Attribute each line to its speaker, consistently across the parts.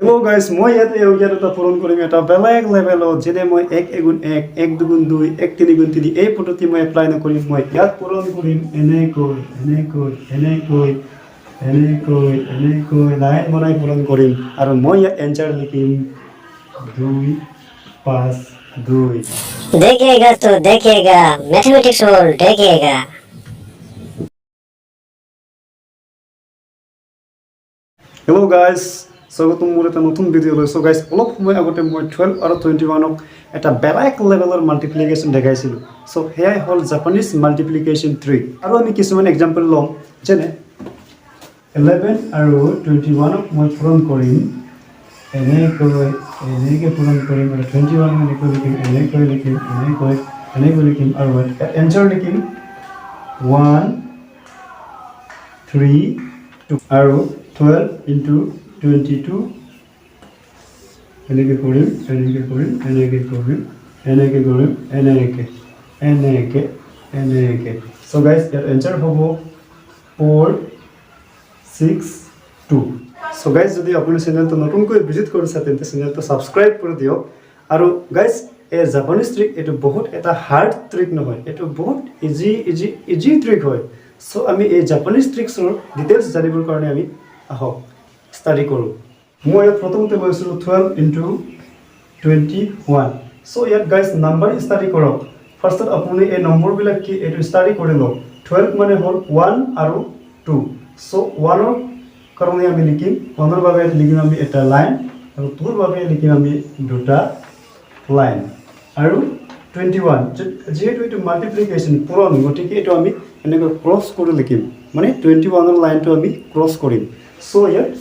Speaker 1: Hello guys, মই ইয়াতে অজ্ঞাততা পূৰণ কৰিম এটা বেলেগ লেভেলত যেনে মই 1 গুণ 1 1 গুণ 2 1 3 গুণ 3 এই পদ্ধতি মই এপ্লাই নকৰিম মই ইয়াত পূৰণ কৰিম এনেকৈ লাইন বনাই পূৰণ কৰিম আৰু মই ইয়াত এনসাৰ লিখিম 2 5 2
Speaker 2: देखिएगा तो देखिएगा मैथमेटिक्स वर्ल्ड देखिएगा
Speaker 1: Hello guys, স্বাগতম মোৰ এটা নতুন ভিডিঅ'লৈ সো গাইস অলপ সময় আগতে মই 12 আৰু 21 ক এটা বেলেগ লেভেলৰ মাল্টিপ্লিকেশন দেখাইছিলো সো হেয়াই হল জাপানিজ মাল্টিপ্লিকেশন ট্ৰিক আৰু আমি কিছুমান এক্সাম্পল লম যেনে 11 আৰু 21 ক মই পূৰণ কৰিম এনেকৈ পূৰণ কৰিম আৰু 21 এনেকৈ লিখিম আৰু এনসাৰ লিখিম 1 3 2 আৰু 12 into 22 এনেকৈ কৰিম so guys ইয়াৰ এনসাৰ হ'ব 4 6 2 so guys যদি আপুনি চেনেলটো নতুনকৈ ভিজিট কৰিছে তেন্তে চেনেলটো সাবস্ক্ৰাইব কৰি দিয়ক আৰু guys এই জাপানিজ ট্ৰিক এটো বহুত এটা হাৰ্ড ট্ৰিক নহয় এটো বহুত ইজি ট্ৰিক হয় so আমি এই জাপানিজ ট্ৰিক্সৰ ডিটেইলছ জানিবৰ কাৰণে আমি আহক স্টাডি কৰো মই প্ৰথমতে লৈছিলো 12 into 21 so ইয়াত গাইস নাম্বাৰ স্টাডি কৰক ফাৰ্ষ্টত আপুনি এই নম্বৰ বিলাক কি এটো স্টাডি কৰি লওক 12 মানে হল 1 আৰু 2 so 1 ৰ কাৰণে আমি লিখিম 1 ৰ বাবে লিখিম আমি এটা লাইন আৰু 2 ৰ বাবে লিখিম আমি দুটা লাইন আৰু 21 যেহেতু এটো মাল্টিপ্লিকেশন পূৰণ গতিকে এটো আমি এনেকৈ ক্ৰস কৰি লিখিম মানে 21 ৰ লাইনটো আমি ক্ৰস কৰিম so ইয়াত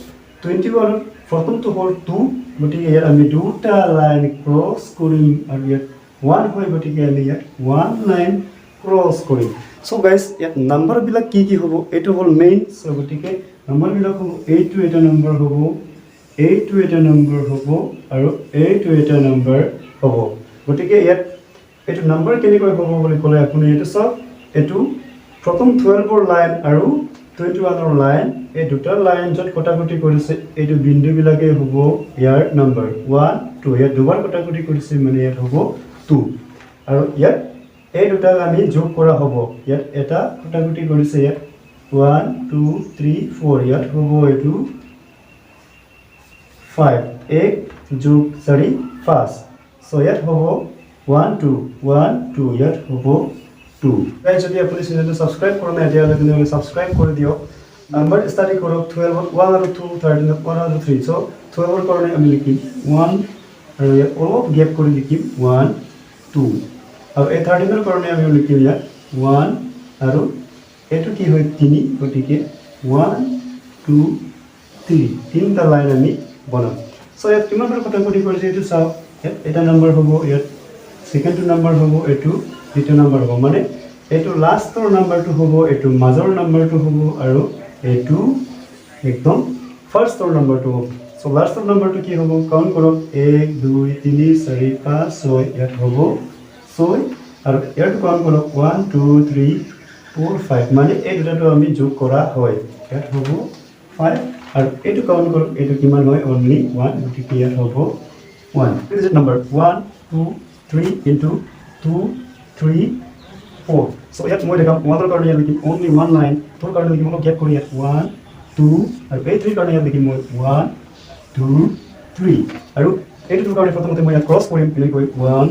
Speaker 1: 21 প্ৰথমটো হল 2 গতিকে ইয়াত আমি দুটা লাইন ক্ৰস কৰিম আৰু ইয়াত 1 হয় গতিকে আমি ইয়াত 1 লাইন ক্ৰস কৰিম so guys ইয়াত নম্বৰ বিলাক কি হ'ব এটো হল মেইন so গতিকে নম্বৰ বিলাক হ'ব এইটো এটা নম্বৰ হ'ব এইটো এটা নম্বৰ হ'ব আৰু এইটো এটা নম্বৰ হ'ব গতিকে ইয়াত এটো নম্বৰ কেনেকৈ হ'ব বুলি ক'লে আপুনি এটো সব এটো প্ৰথম 12 ৰ লাইন আৰু 21 ৰ লাইন এই দুটা লাইন যত কটাকটি কৰিছে এইটো বিন্দু বিলাকে হ'ব ইয়াৰ নম্বৰ 1 2 ইয়াত দুবাৰ কটাকটি কৰিছে মানে ইয়াত হ'ব 2 আৰু ইয়াত এই দুটা আমি যোগ কৰা হ'ব ইয়াত এটা কটাকটি কৰিছে ইয়াত 1 2 3 4 ইয়াত হ'ব এইটো 5 1 যোগ 4 5 so ইয়াত হ'ব 1 2 ইয়াত হ'ব 2 গাইস যদি আপুনি চেনেলটো সাবস্ক্ৰাইব কৰা নাই তেতিয়াহ'লে সাবস্ক্ৰাইব কৰি দিয়ক নাম্বাৰ স্টাডি কৰক 12 1 আৰু 2 13 1 আৰু 3 so 12 ৰ কাৰণে আমি লিখিম 1 আৰু ইয়াত অলপ গ্যাপ কৰি লিখিম 1 2 আৰু এই 13 ৰ কাৰণে আমি লিখিম ইয়াত 1 আৰু এটো কি হয় 3 গতিকে 1 2 3 তিনটা লাইন আমি বনাম so ইয়াত কিমান বাৰ কটাকটি কৰিছে এটো চাও এটা নম্বৰ হ'ব ইয়াত সেকেন্ড নম্বৰ হ'ব এটো দ্বিতীয় নম্বৰ হ'ব মানে এটো লাষ্টৰ নম্বৰটো হ'ব এটো মাজৰ নম্বৰটো হ'ব আৰু এটো একদম ফাৰ্ষ্টৰ নম্বৰটো হ'ব সো লাষ্টৰ নম্বৰটো কি হ'ব কাউন্ট কৰক 1 2 3 4 5 6 ইয়াত হ'ব 6 আৰু ইয়াত কাউন্ট কৰক 1 2 3 4 5 মানে এই দুটাটো আমি যোগ কৰা হয় ইয়াত হ'ব 5 আৰু এটো কাউন্ট কৰক এটো কিমান হয় only 1 গতিকে ইয়াত হ'ব 1 this is number 1 2 3 into 2 3 4 so ইয়াত মই দেখাম 1 ৰ কাৰণে লিখিম only one line 2 ৰ কাৰণে লিখিম অলপ গ্যাপ কৰি ইয়াত 1 2 আৰু এই 3 ৰ কাৰণে লিখিম মই 1 2 3 আৰু এই 2 ৰ কাৰণে প্ৰথমতে মই ইয়াত ক্ৰস কৰিম এনেকৈ 1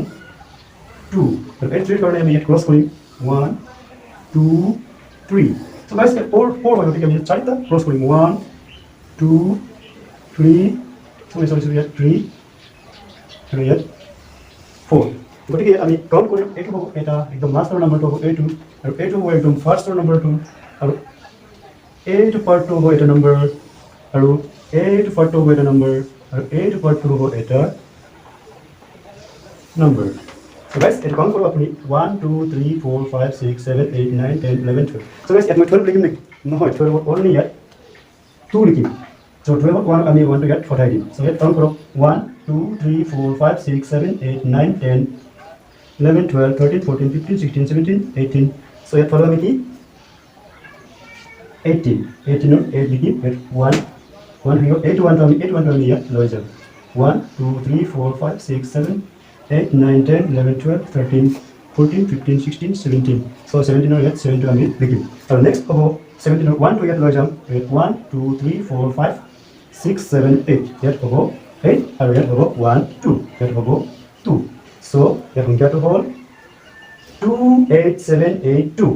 Speaker 1: 2 আৰু এই 3 ৰ কাৰণে আমি ইয়াত ক্ৰস কৰিম 1 2 3 so guys 4 হয় গতিকে আমি চাৰিটা ক্ৰস কৰিম 1 2 3 sorry ইয়াত 3 আৰু ইয়াত 4 গতিকে আমি কাউন্ট কৰিম এইটো হ'ব এটা একদম লাষ্টৰ নম্বৰটো হ'ব এইটো আৰু এইটো হ'ব একদম ফাৰ্ষ্টৰ নম্বৰটো আৰু এইটো পাৰ্টটো হ'ব এটা নম্বৰ আৰু এইটো পাৰ্টটো হ'ব এটা নম্বৰ আৰু এইটো পাৰ্টটো হ'ব এটা নম্বৰ so guys এটা কাউন্ট কৰক আপুনি 1 2 3 4 5 6 7 8 9 10 11 12 so guys ইয়াত মই 12 লিখিম নেকি নহয় 12 only ইয়াত 2 লিখিম so 12 1 আমি 1 টো ইয়াত ফটাই দিম so ইয়াত কাউন্ট কৰক 1 2 3 4 5 6 7 8 9 10 11 12 13 14 15 16 17 18 so ইয়াত ফলো আমি কি 18 ৰ 8 লিখিম 1 1 হৈ গ'ল এইটো ওৱানটো আমি ইয়াত লৈ যাম 1 2 3 4 5 6 7 8 9 10 11 12 13 14 15 16 17 so 17 ইয়াত 7 টো আমি লিখিম আৰু নেক্সট হ'ব 17 1 টো ইয়াত লৈ যাম 1 2 3 4 5 6 7 8 ইয়াত হ'ব 8 আৰু ইয়াত হ'ব 1 2 ইয়াত হ'ব 2 so ইয়াৰ সংখ্যাটো হ'ল 28782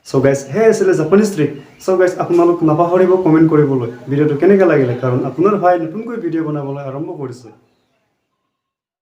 Speaker 1: so guys hey asile Japanese trick so guys আপোনালোক নাপাহৰিব কমেন্ট কৰিবলৈ ভিডিওটো কেনেকৈ লাগিলে কাৰণ আপোনাৰ ভাই নতুনকৈ ভিডিও বনাবলৈ আৰম্ভ কৰিছে